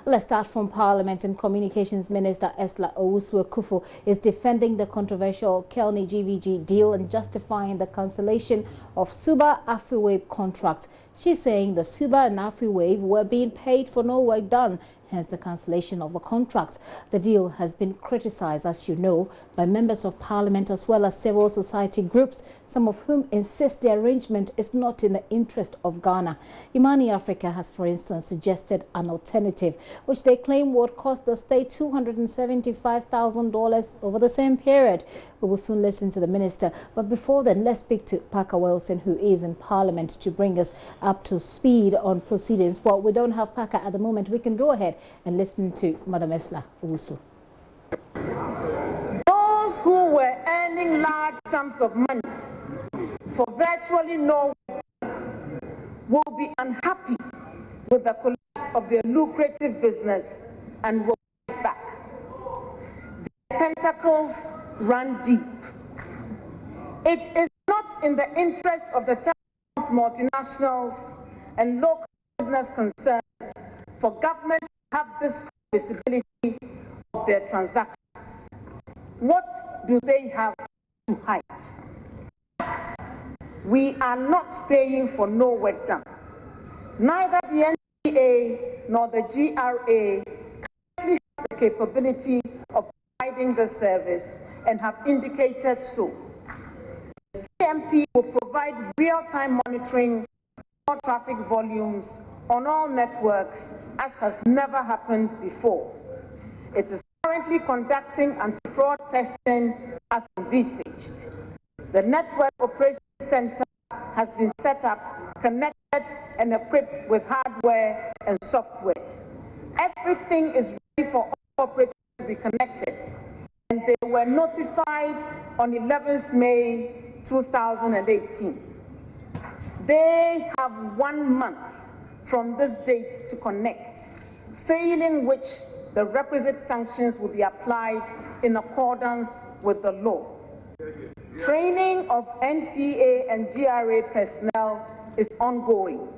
Let's start from Parliament, and Communications Minister Esther Owusu-Ekufo is defending the controversial Kelni GVG deal and justifying the cancellation of Subah Afriwave contract. She's saying the Subah and Afriwave were being paid for no work done, hence the cancellation of the contract. The deal has been criticized, as you know, by members of Parliament as well as civil society groups, some of whom insist the arrangement is not in the interest of Ghana. Imani Africa has, for instance, suggested an alternative, which they claim would cost the state $275,000 over the same period. We will soon listen to the minister, but before then, let's speak to Parker Wilson, who is in Parliament, to bring us up to speed on proceedings. Well, we don't have Parker at the moment. We can go ahead and listen to Madam Esther Owusu. Those who were earning large sums of money for virtually no work will be unhappy with the collapse of their lucrative business and will fight back. Their tentacles run deep. It is not in the interest of the telecoms multinationals and local business concerns for government to have this visibility of their transactions. What do they have to hide? We are not paying for no work done. Neither the NCA nor the GRA currently has the capability of providing the service and have indicated so. The CMP will provide real-time monitoring of all traffic volumes on all networks, as has never happened before. It is currently conducting anti-fraud testing as envisaged. The Network Operations Center has been set up, connected and equipped with hardware and software. Everything is ready for all operators to be connected, and they were notified on 11th May 2018. They have 1 month from this date to connect, failing which the requisite sanctions will be applied in accordance with the law. Training of NCA and GRA personnel is ongoing.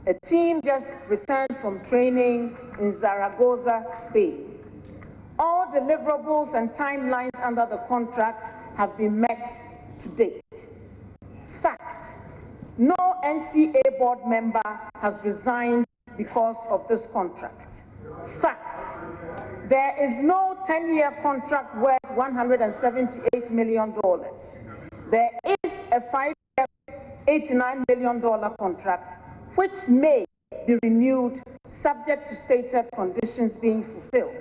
A team just returned from training in Zaragoza, Spain. All deliverables and timelines under the contract have been met to date. Fact: no NCA board member has resigned because of this contract. Fact: there is no 10-year contract worth $178 million. There is a 5-year, $89 million contract, which may be renewed subject to stated conditions being fulfilled.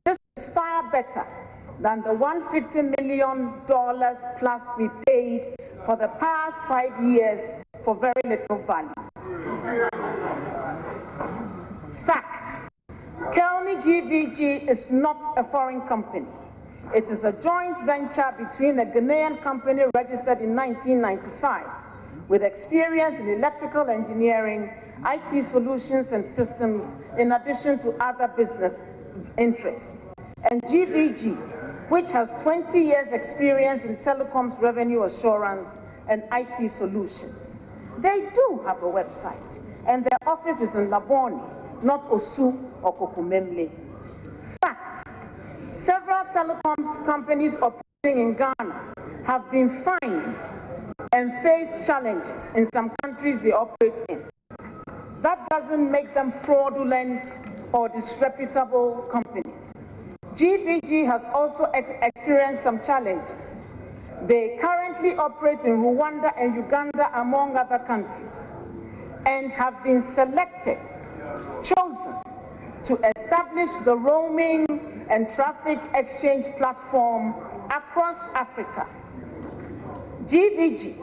This is far better than the $150 million plus we paid for the past 5 years for very little value. Fact: Kelni GVG is not a foreign company. It is a joint venture between a Ghanaian company registered in 1995 with experience in electrical engineering, IT solutions and systems, in addition to other business interests, and GVG, which has 20 years experience in telecoms revenue assurance and IT solutions. They do have a website, and their office is in Laboni, not Osu or Kokumemle. Fact: several telecoms companies operating in Ghana have been fined and face challenges in some countries they operate in. That doesn't make them fraudulent or disreputable companies. GVG has also experienced some challenges. They currently operate in Rwanda and Uganda, among other countries, and have been chosen to establish the roaming and traffic exchange platform across Africa. GVG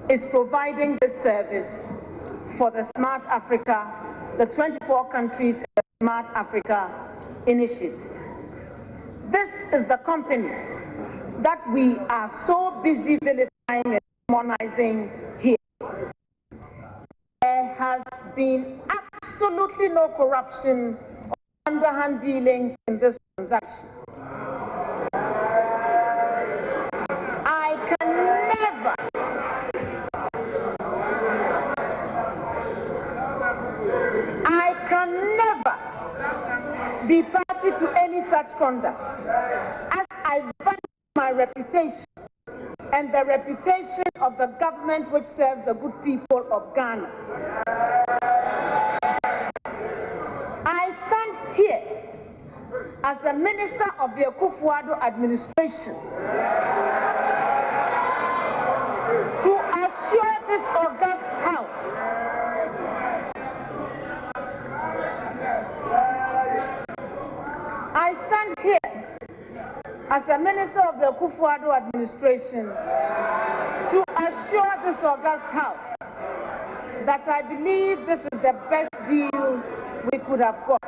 is providing this service for the Smart Africa, the 24 countries in the Smart Africa initiative. This is the company that we are so busy vilifying and demonizing here. There has been absolutely no corruption or underhand dealings in this transaction. I can never such conduct, as I value my reputation and the reputation of the government which serves the good people of Ghana. I stand here as a minister of the Akufo-Addo administration to assure this august house I stand here as a minister of the Akufo-Addo administration to assure this august house that I believe this is the best deal we could have got.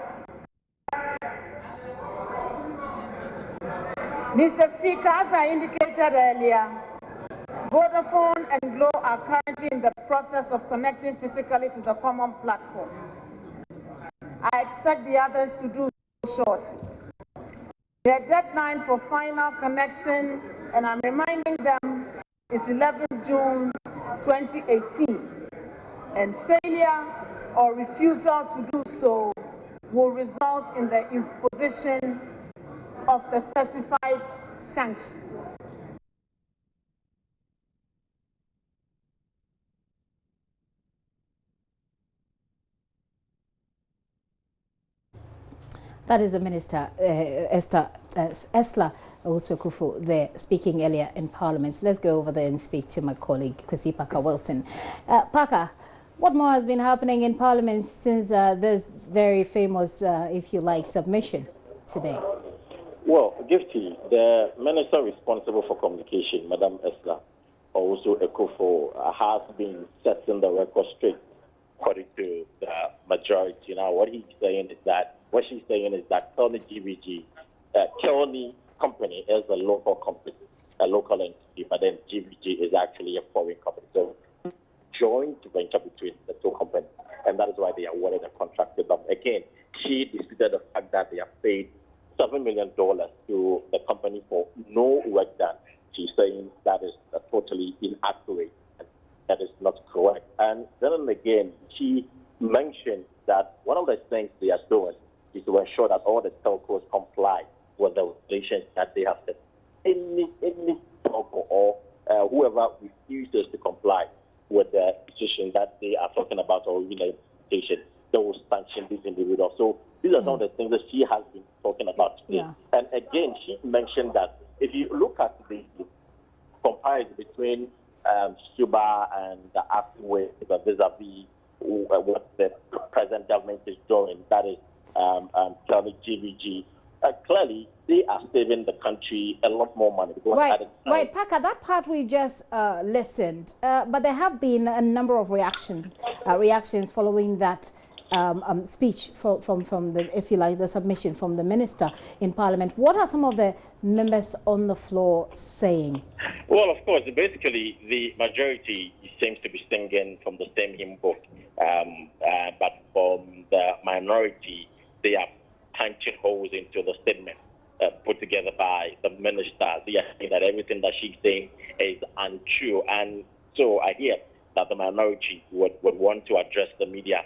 Mr. Speaker, as I indicated earlier, Vodafone and Glo are currently in the process of connecting physically to the Comm platform. I expect the others to do so shortly. Their deadline for final connection, and I'm reminding them, is 11 June 2018. And failure or refusal to do so will result in the imposition of the specified sanctions. That is the Minister, Esla Owusu-Ekufo, there speaking earlier in Parliament. So let's go over there and speak to my colleague, Kwesi Parker-Wilson. Parker, what more has been happening in Parliament since this very famous, if you like, submission today? Well, Gifty, the Minister responsible for communication, Madam Esla Owusu-Ekufo, has been setting the record straight according to the majority. Now, what she's saying is that Kelni GVG, Kelni company is a local company, a local entity, but then GVG is actually a foreign company. So, joint venture between the two companies, and that is why they awarded a contract to them. Again, she disputed the fact that they have paid $7 million to the company for no work done. She's saying that is totally inaccurate. That is not correct. And then again, she mentioned that one of the things they are doing is to ensure that all the telcos comply with the regulations that they have set. Any telco or whoever refuses to comply with the decision that they are talking about or implementation, they will sanction these individuals. So these are some of the things that she has been talking about today. Yeah. And again, she mentioned that if you look at the comparison between Subah and the Afriwave vis-a-vis what the present government is doing, that is Kelni GVG, clearly they are saving the country a lot more money. Right, Parker, that part we just listened, but there have been a number of reactions following that speech from the, if you like, the submission from the minister in Parliament. What are some of the members on the floor saying? Well, of course, basically the majority seems to be singing from the same hymn book, but from the minority, they are punching holes into the statement put together by the minister. They are saying that everything that she's saying is untrue, and so I hear that the minority would want to address the media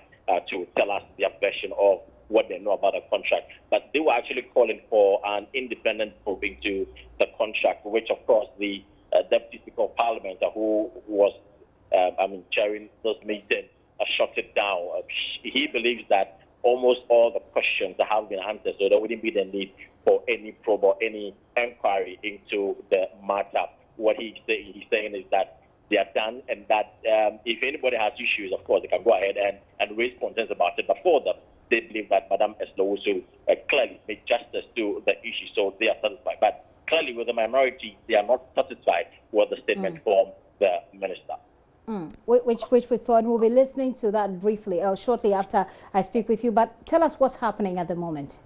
to tell us their version of what they know about the contract. But they were actually calling for an independent probe into the contract, which, of course, the Deputy Speaker of Parliament, who was chairing this meeting, shut it down. He believes that almost all the questions have been answered, so there wouldn't be the need for any probe or any inquiry into the matter. What he's saying is that they are done, and that if anybody has issues, of course, they can go ahead and raise concerns about it. But for them, they believe that Madam Esla Owusu clearly made justice to the issue, so they are satisfied. But clearly, with the minority, they are not satisfied with the statement from the minister. Which we saw, and we'll be listening to that briefly shortly after I speak with you. But tell us what's happening at the moment.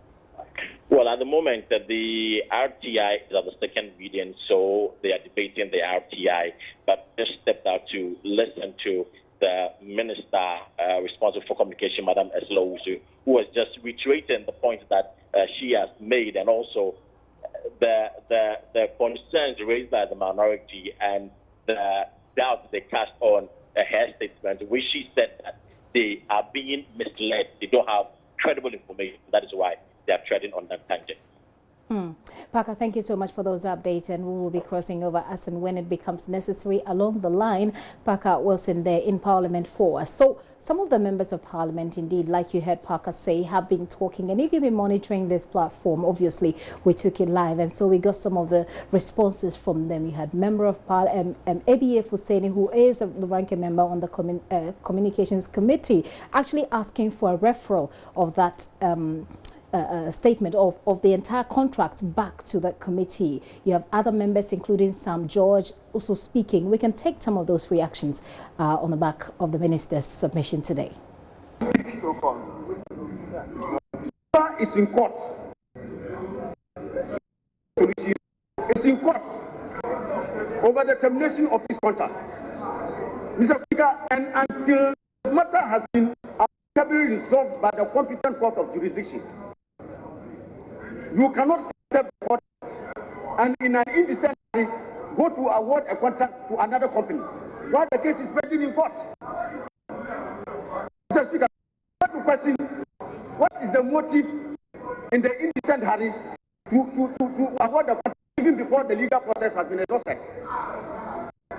Well, at the moment, the RTI is at the second reading, so they are debating the RTI, but just stepped out to listen to the minister responsible for communication, Madam Esla Owusu, who was just reiterating the point that she has made, and also the concerns raised by the minority and the doubt they cast on her statement, which she said that they are being misled. They don't have credible information. That is why they are treading on that tangent. Parker, thank you so much for those updates, and we will be crossing over as and when it becomes necessary along the line. Parker Wilson there in Parliament for us. So some of the members of Parliament, indeed, like you heard Parker say, have been talking, and if you've been monitoring this platform, obviously we took it live, and so we got some of the responses from them. You had Member of Parliament, ABF Husseini, who is the ranking member on the Communications Committee, actually asking for a referral of that statement of the entire contract back to the committee. You have other members, including Sam George, also speaking. We can take some of those reactions on the back of the minister's submission today. Subah is in court. It's in court over the termination of his contract. Mr. Speaker, and until the matter has been acceptably resolved by the competent court of jurisdiction, you cannot step the court and in an indecent way go to award a contract to another company while the case is pending in court. Mr. Speaker, I want to question what is the motive in the indecent hurry to award the contract even before the legal process has been exhausted.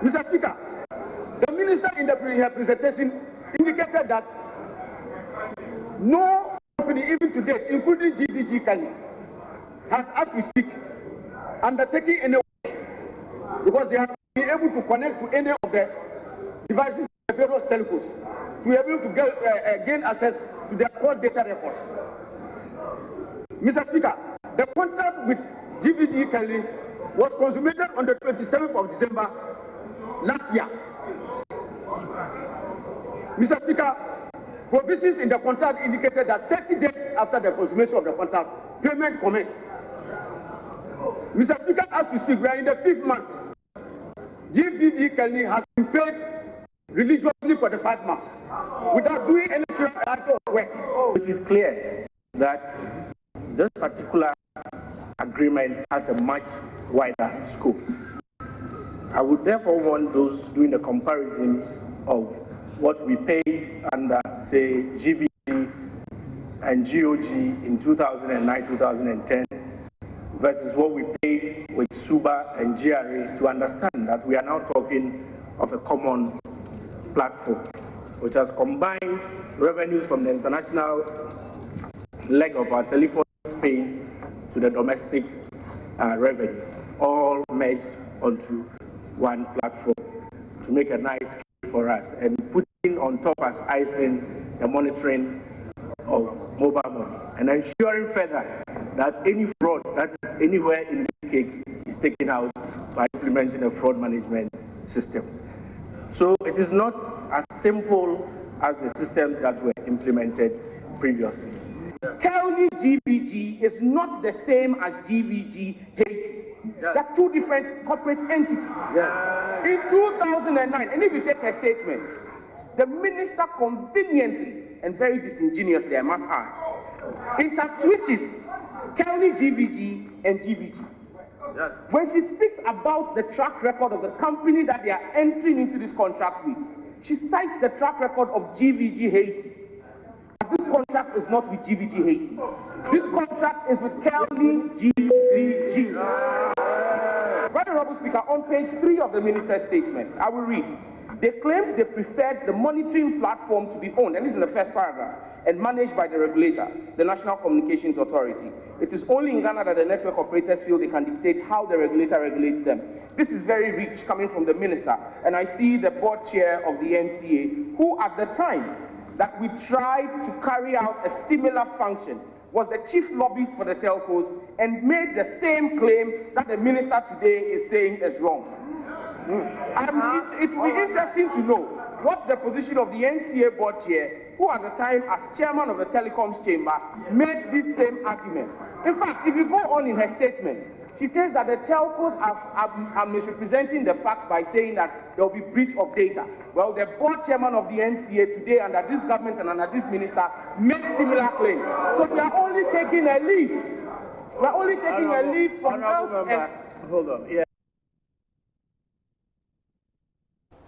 Mr. Speaker, the minister in her presentation indicated that no company, even to date, including GVG Kelni, has, as we speak, undertaken any work because they have been able to connect to any of the devices of the various telcos to be able to gain access to their core data records. Mr. Speaker, the contract with GVG Kelni was consummated on the 27th of December last year. Mr. Speaker, provisions in the contract indicated that 30 days after the consummation of the contract, payment commenced. Mr. Speaker, as we speak, we are in the 5th month. GVG Kelni has been paid religiously for the 5 months without doing any act of work. It is clear that this particular agreement has a much wider scope. I would therefore want those doing the comparisons of what we paid under, say, GVG and GOG in 2009-2010 versus what we paid with Subah and GRA to understand that we are now talking of a common platform which has combined revenues from the international leg of our telephone space to the domestic revenue, all merged onto one platform to make a nice cake for us, and putting on top as icing the monitoring of mobile money and ensuring further that any fraud that is anywhere in this cake is taken out by implementing a fraud management system. So it is not as simple as the systems that were implemented previously. Kelni GVG is not the same as GVG Haiti. Yes. They're two different corporate entities. Yes. In 2009, and if you take her statement, the minister conveniently and very disingenuously, I must add, interswitches Kelni GVG and GVG. Yes. When she speaks about the track record of the company that they are entering into this contract with, she cites the track record of GVG Haiti. This contract is not with GVG Haiti. This contract is with Kelni GVG. Right, Honorable Speaker, on page 3 of the minister's statement, I will read. They claimed they preferred the monitoring platform to be owned, and this is in the first paragraph, and managed by the regulator, the National Communications Authority. It is only in Ghana that the network operators feel they can dictate how the regulator regulates them. This is very rich coming from the minister, and I see the board chair of the NCA, who at the time that we tried to carry out a similar function was the chief lobbyist for the telcos and made the same claim that the minister today is saying is wrong. It will be interesting to know what the position of the NCA board chair, who at the time as chairman of the telecoms chamber, made this same argument. In fact, if you go on in her statement, she says that the telcos are misrepresenting the facts by saying that there will be breach of data. Well, the board chairman of the NCA today, under this government and under this minister, made similar claims. So we are only taking a leaf. We are only taking a leaf from those. Hold on. Yeah.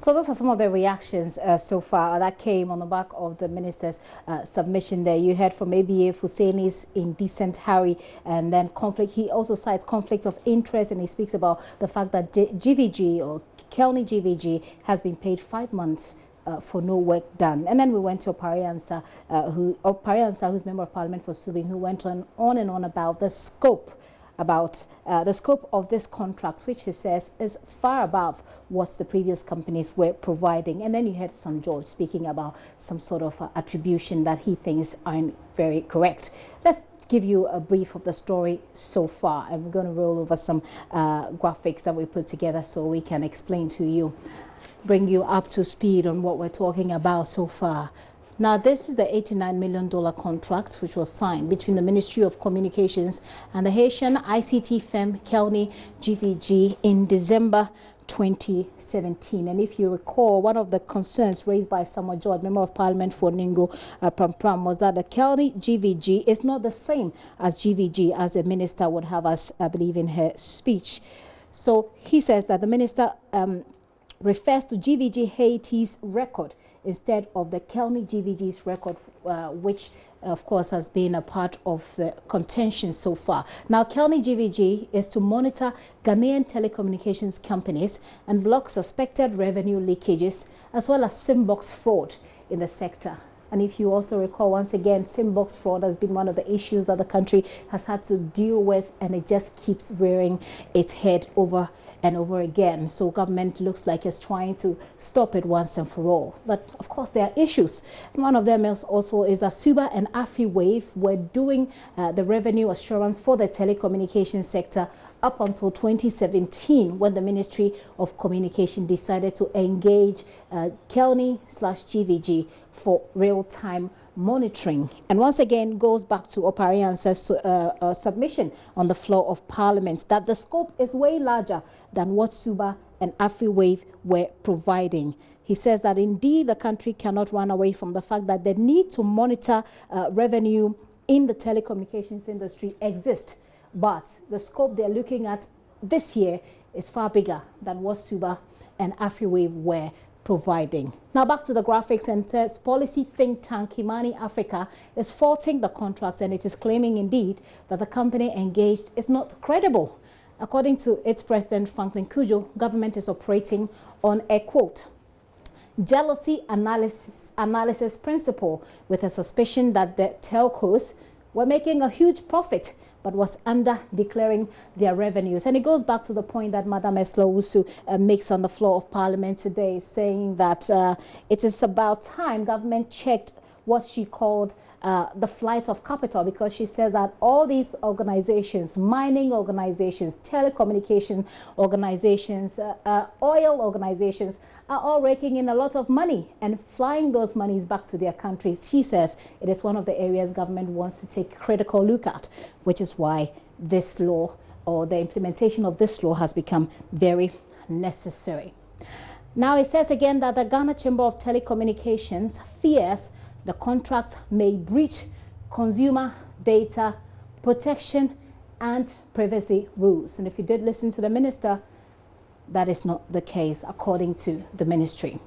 So those are some of the reactions so far that came on the back of the minister's submission there. You heard from ABA Husseini's indecent hurry and then conflict. He also cites conflict of interest, and he speaks about the fact that GVG or Kelni GVG has been paid 5 months for no work done. And then we went to Opariansa, who's member of parliament for Subah, who went on and on about the scope of this contract, which he says is far above what the previous companies were providing. And then you heard Sam George speaking about some sort of attribution that he thinks aren't very correct. Let's give you a brief of the story so far, and we're going to roll over some graphics that we put together so we can explain to you, bring you up to speed on what we're talking about so far. Now, this is the $89 million contract which was signed between the Ministry of Communications and the Haitian ICT firm Kelni GVG in December 2017. And if you recall, one of the concerns raised by Subah George, member of parliament for Ningo Pram, was that the Kelni GVG is not the same as GVG, as the minister would have us believe in her speech. So he says that the minister refers to GVG Haiti's record instead of the Kelni GVG's record, which of course has been a part of the contention so far. Now, Kelni GVG is to monitor Ghanaian telecommunications companies and block suspected revenue leakages, as well as SIM-box fraud in the sector. And if you also recall, once again, SIM-box fraud has been one of the issues that the country has had to deal with, and it just keeps rearing its head over and over again. So government looks like it's trying to stop it once and for all. But of course, there are issues. And one of them is also is that Subah and Afriwave were doing the revenue assurance for the telecommunications sector up until 2017, when the Ministry of Communication decided to engage Kelni/GVG for real-time monitoring. And once again goes back to Opariansa's submission on the floor of Parliament that the scope is way larger than what Subah and Afriwave were providing. He says that indeed the country cannot run away from the fact that the need to monitor revenue in the telecommunications industry exists, but the scope they're looking at this year is far bigger than what Subah and Afriwave were providing. Now back to the graphics, and says policy think tank Imani Africa is faulting the contracts, and it is claiming indeed that the company engaged is not credible. According to its president Franklin Kujo, government is operating on a quote jealousy analysis principle, with a suspicion that the telcos were making a huge profit but was under declaring their revenues. And it goes back to the point that Madam Esla Owusu makes on the floor of Parliament today, saying that it is about time government checked what she called the flight of capital, because she says that all these organizations, mining organizations, telecommunication organizations, oil organizations, are all raking in a lot of money and flying those monies back to their countries. She says it is one of the areas government wants to take a critical look at, which is why this law, or the implementation of this law, has become very necessary. Now it says again that the Ghana Chamber of Telecommunications fears the contract may breach consumer data protection and privacy rules. And if you did listen to the minister, that is not the case, according to the ministry.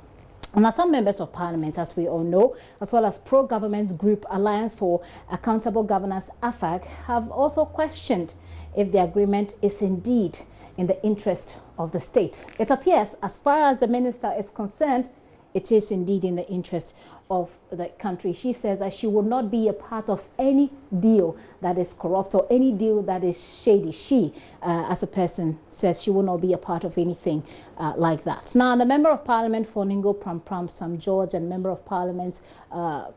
And now some members of parliament, as we all know, as well as pro-government group Alliance for Accountable Governance, AFAG, have also questioned if the agreement is indeed in the interest of the state. It appears, as far as the minister is concerned, it is indeed in the interest of the country. She says that she will not be a part of any deal that is corrupt or any deal that is shady. She, as a person, says she will not be a part of anything like that. Now, the Member of Parliament for Ningo Pram, Sam George, and Member of Parliament's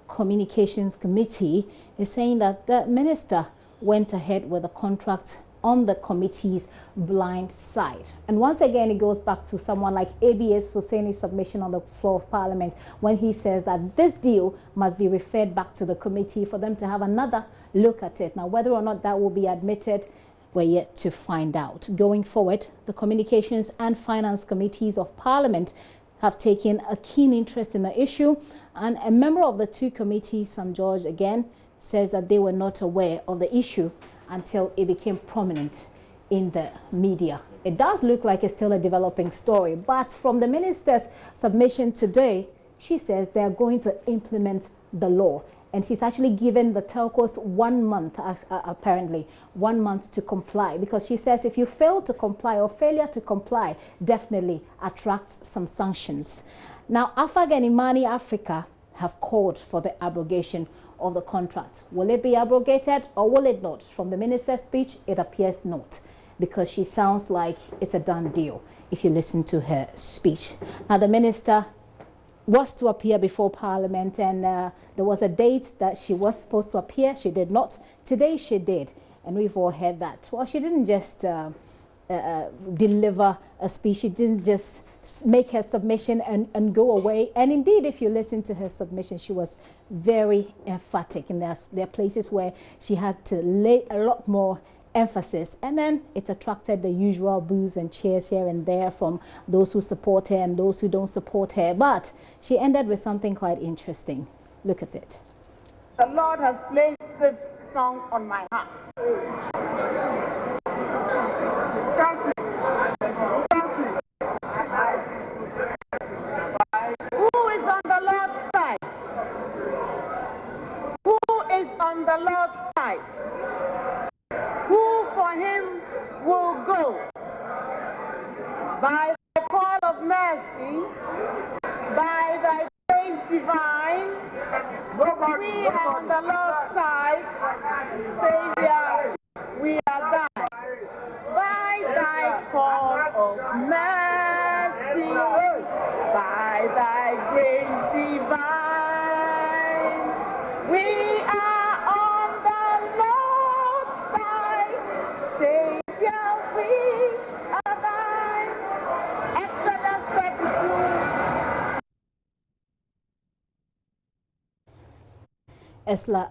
Communications Committee is saying that the minister went ahead with the contract on the committee's blind side. And once again, it goes back to someone like ABS Husseini's submission on the floor of Parliament, when he says that this deal must be referred back to the committee for them to have another look at it. Now, whether or not that will be admitted, we're yet to find out. Going forward, the Communications and Finance Committees of Parliament have taken a keen interest in the issue, and a member of the two committees, Sam George, again says that they were not aware of the issue until it became prominent in the media. it does look like it's still a developing story. But from the minister's submission today, she says they're going to implement the law. And she's actually given the telcos 1 month, apparently, 1 month to comply. Because she says if you fail to comply or failure to comply definitely attracts some sanctions. Now, AFAG and Imani Africa have called for the abrogation of the contract. Will it be abrogated or will it not? From the minister's speech, it appears not, because she sounds like it's a done deal if you listen to her speech. Now, the minister was to appear before Parliament, and there was a date that she was supposed to appear. She did not. Today she did, and we've all heard that. Well, she didn't just deliver a speech. She didn't just make her submission and go away. And indeed, if you listen to her submission, she was very emphatic. And there are places where she had to lay a lot more emphasis, and then it attracted the usual boos and cheers here and there from those who support her and those who don't support her. But she ended with something quite interesting. Look at it. The Lord has placed this song on my heart. Who is on the Lord's side? Who is on the Lord's side? Who for him will go? By the call of mercy, by thy grace divine, we are on the Lord's side. Savior, we are thine. By thy call of mercy, by thy grace divine, we are on the Lord's side. Savior, we are thine. Exodus 32. Esla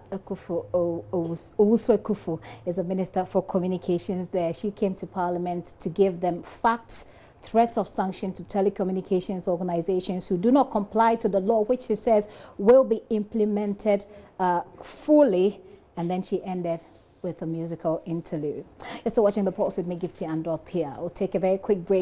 Owusu-Ekufo is a minister for communications there. She came to Parliament to give them facts, threats of sanction to telecommunications organizations who do not comply to the law, which she says will be implemented fully. And then she ended with a musical interlude. You're still watching The Pulse with me, Gifty Andor Pia. We'll take a very quick break.